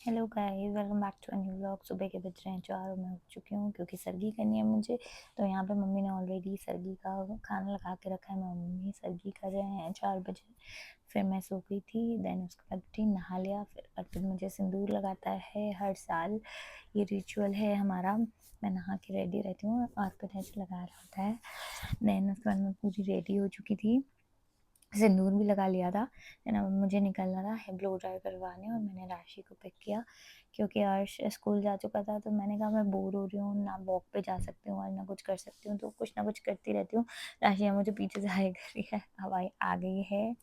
Hello guys, welcome back to a new vlog. सुबह के बज रहे हैं 4 और मैं उठ चुकी हूँ क्योंकि सर्गी करनी है मुझे। तो यहाँ पे मम्मी ने ऑलरेडी सर्गी का खाना लगा के रखा है। मम्मी सर्गी कर रहे हैं 4 बजे। फिर मैं सो गई थी। देन उसके बाद उठी, नहा लिया। फिर अर्पित मुझे सिंदूर लगाता है हर साल, ये रिचुअल है हमारा। मैं नहा के रेडी रहती हूँ, अर्पित ऐसे लगा रहा होता है। देन उसके बाद मैं पूरी रेडी हो चुकी थी, सिंदूर भी लगा लिया था। देन अब मुझे निकलना था है ब्लो ड्राई करवाने, और मैंने राशि को पिक किया क्योंकि अर्श स्कूल जा चुका था। तो मैंने कहा मैं बोर हो रही हूँ, ना वॉक पे जा सकती हूँ और ना कुछ कर सकती हूँ, तो कुछ ना कुछ करती रहती हूँ। राशि मुझे पीछे से हाय कर रही है, अब आ गई है।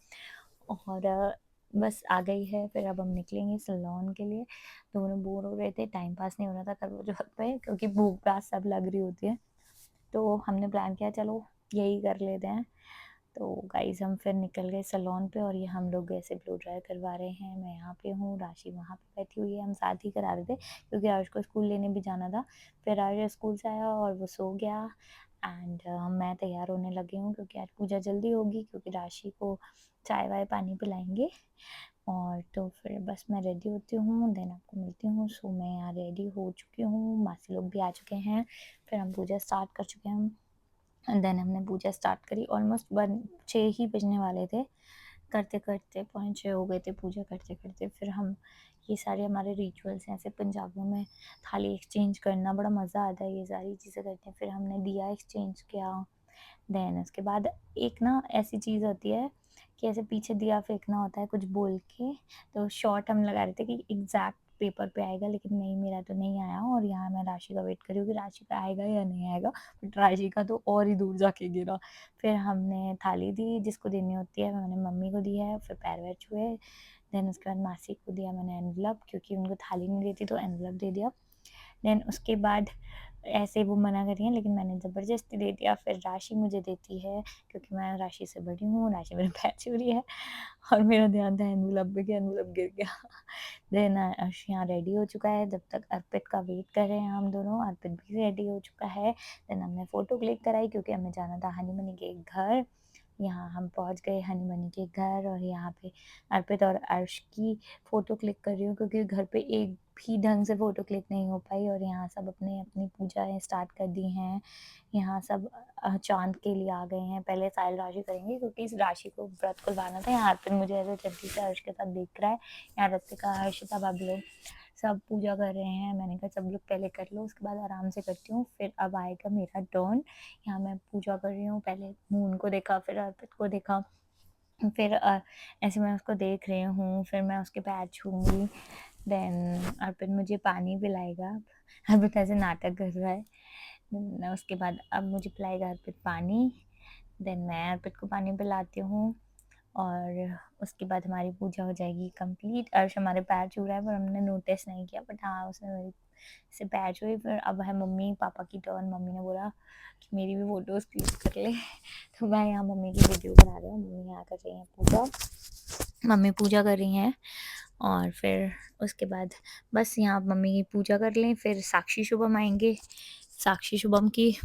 और बस आ गई है। फिर अब हम निकलेंगे सलोन के लिए। दोनों बोर हो रहे थे, टाइम पास नहीं हो रहा था करवट वक्त पे, क्योंकि भूख प्यास सब लग रही होती है। तो हमने प्लान किया चलो यही कर लेते हैं। तो गाइस हम फिर निकल गए सलोन पे, और ये हम लोग ऐसे ब्लो ड्राई करवा रहे हैं। मैं यहाँ पे हूँ, राशि वहाँ पे बैठी हुई है। हम साथ ही करा रहे थे क्योंकि आज को स्कूल लेने भी जाना था। फिर आज स्कूल से आया और वो सो गया। एंड मैं तैयार होने लगी हूँ क्योंकि आज पूजा जल्दी होगी, क्योंकि राशि को चाय वाय पानी पिलाएंगे। और तो फिर बस मैं रेडी होती हूँ, देन आपको मिलती हूँ। सो मैं यहाँ रेडी हो चुकी हूँ, मासी लोग भी आ चुके हैं। फिर हम पूजा स्टार्ट कर चुके हैं। देन हमने पूजा स्टार्ट करी। ऑलमोस्ट 6 ही बजने वाले थे। करते करते 5:45 हो गए थे पूजा करते करते। फिर हम ये सारे हमारे रिचुअल्स हैं, ऐसे पंजाबियों में थाली एक्सचेंज करना बड़ा मज़ा आता है, ये सारी चीज़ें करते हैं। फिर हमने दिया एक्सचेंज किया। देन उसके बाद एक ना ऐसी चीज़ होती है कि ऐसे पीछे दिया फेंकना होता है कुछ बोल के। तो शॉट हम लगा रहे थे कि एग्जैक्ट पेपर पे आएगा, लेकिन नहीं, मेरा तो नहीं आया। और यहाँ मैं राशि का वेट करी हूँ कि राशि का आएगा या नहीं आएगा, बट राशि का तो और ही दूर जाके गिरा। फिर हमने थाली दी, जिसको देनी होती है मैंने मम्मी को दी है। फिर पैर वैर छुए। देन उसके बाद मासी को दिया मैंने एनवलप, क्योंकि उनको थाली नहीं देती तो एनवलप दे दिया। देन उसके बाद ऐसे वो मना कर रही हैं, लेकिन मैंने ज़बरदस्ती दे दिया। फिर राशि मुझे देती है क्योंकि मैं राशि से बड़ी हूँ। राशि मेरे पैर छू रही है और मेरा ध्यान था एनवलप पे कि एनवलप गिर गया। देन अर्श यहाँ रेडी हो चुका है, जब तक अर्पित का वेट कर रहे हैं हम दोनों। अर्पित भी रेडी हो चुका है। देन हमने फ़ोटो क्लिक कराई क्योंकि हमें जाना था हनी मनी के घर। यहाँ हम पहुँच गए हनी मनी के घर, और यहाँ पे अर्पित और अर्श की फ़ोटो क्लिक कर रही हूँ क्योंकि घर पे एक भी ढंग से फ़ोटो क्लिक नहीं हो पाई। और यहाँ सब अपने अपनी पूजाएँ स्टार्ट कर दी हैं। यहाँ सब चाँद के लिए आ गए हैं। पहले साहिल राशि करेंगे क्योंकि इस राशि को व्रत खुलवाना था। यहाँ अर्पित मुझे ऐसे जल्दी से अर्श के साथ देख रहा है। यहाँ ऋतिका, हर्षिता, भाभी लोग सब पूजा कर रहे हैं। मैंने कहा सब लोग पहले कर लो, उसके बाद आराम से करती हूँ, फिर अब आएगा मेरा टर्न। यहाँ मैं पूजा कर रही हूँ। पहले मून को देखा, फिर अर्पित को देखा, फिर ऐसे मैं उसको देख रही हूँ। फिर मैं उसके पैर छूँगी। देन अर्पित मुझे पानी पिलाएगा। अर्पित ऐसे नाटक कर रहा है। उसके बाद अब मुझे पिलाएगा अर्पित पानी। देन मैं अर्पित को पानी पिलाती हूँ, और उसके बाद हमारी पूजा हो जाएगी कंप्लीट। अर्श हमारे पैर छू रहा है पर हमने नोटिस नहीं किया, बट हाँ उसने मेरे से पैर छुए। फिर अब है मम्मी पापा की टर्न। मम्मी ने बोला कि मेरी भी फ़ोटोज़ क्लिक कर ले। तो मैं यहाँ मम्मी की वीडियो बना रही हूँ। मम्मी यहाँ कर रही हैं पूजा, मम्मी पूजा कर रही हैं। और फिर उसके बाद बस यहाँ मम्मी की पूजा कर लें, फिर साक्षी शुभम आएंगे। साक्षी शुभम की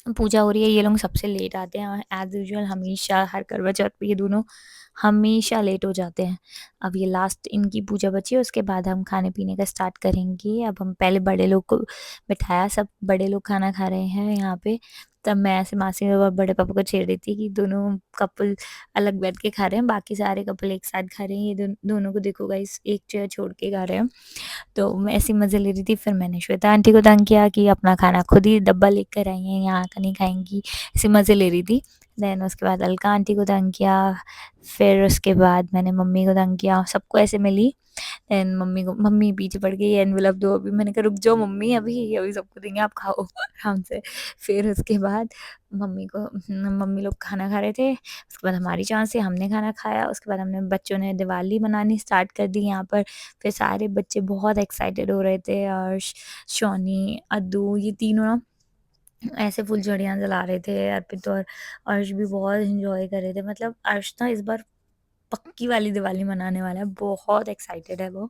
पूजा हो रही है। ये लोग सबसे लेट आते हैं एज़ यूजुअल, हमेशा हर करवा चौथ पे ये दोनों हमेशा लेट हो जाते हैं। अब ये लास्ट इनकी पूजा बची है, उसके बाद हम खाने पीने का स्टार्ट करेंगे। अब हम पहले बड़े लोग को बिठाया, सब बड़े लोग खाना खा रहे हैं यहाँ पे। तब मैं ऐसे मासी और बड़े पापा को छेड़ रही थी कि दोनों कपल अलग बैठ के खा रहे हैं, बाकी सारे कपल एक साथ खा रहे हैं। ये दोनों को देखो गाइस, एक चेयर छोड़ के खा रहे हैं। तो मैं ऐसे मज़े ले रही थी। फिर मैंने श्वेता आंटी को तंग किया कि अपना खाना खुद ही डब्बा लेकर आई हैं, यहाँ का नहीं खाएंगी, ऐसे मज़े ले रही थी। देन उसके बाद अलका आंटी को तंग किया। फिर उसके बाद मैंने मम्मी को तंग किया, सबको ऐसे मिली। देन मम्मी पीछे पड़ गई, एनवेलप दो अभी। मैंने कहा रुक जाओ मम्मी, अभी अभी सबको देंगे, आप खाओ आराम से। फिर उसके बाद मम्मी लोग खाना खा रहे थे। उसके बाद हमारी चांस से हमने खाना खाया। उसके बाद हमने बच्चों ने दिवाली मनानी स्टार्ट कर दी यहाँ पर। फिर सारे बच्चे बहुत एक्साइटेड हो रहे थे। अर्श, शौनी, अद्दू, ये तीनों ना ऐसे फुलझड़ियाँ जला रहे थे। अर्पित और अर्श भी बहुत एंजॉय कर रहे थे। मतलब अर्श ना इस बार पक्की वाली दिवाली मनाने वाला है, बहुत एक्साइटेड है वो।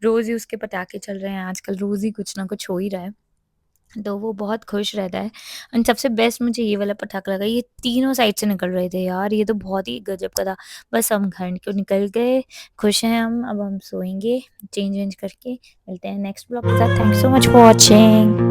रोज़ ही उसके पटाखे चल रहे हैं आजकल, रोज़ ही कुछ ना कुछ हो ही रहा है। तो वो बहुत खुश रहता है। एंड सबसे बेस्ट मुझे ये वाला पटाखा लगा, ये तीनों साइड से निकल रहे थे यार, ये तो बहुत ही गजब का था। बस हम घर को निकल गए, खुश हैं हम, अब हम सोएँगे चेंज वेंज करके। मिलते हैं नेक्स्ट ब्लॉग के साथ। Thank you so much for watching.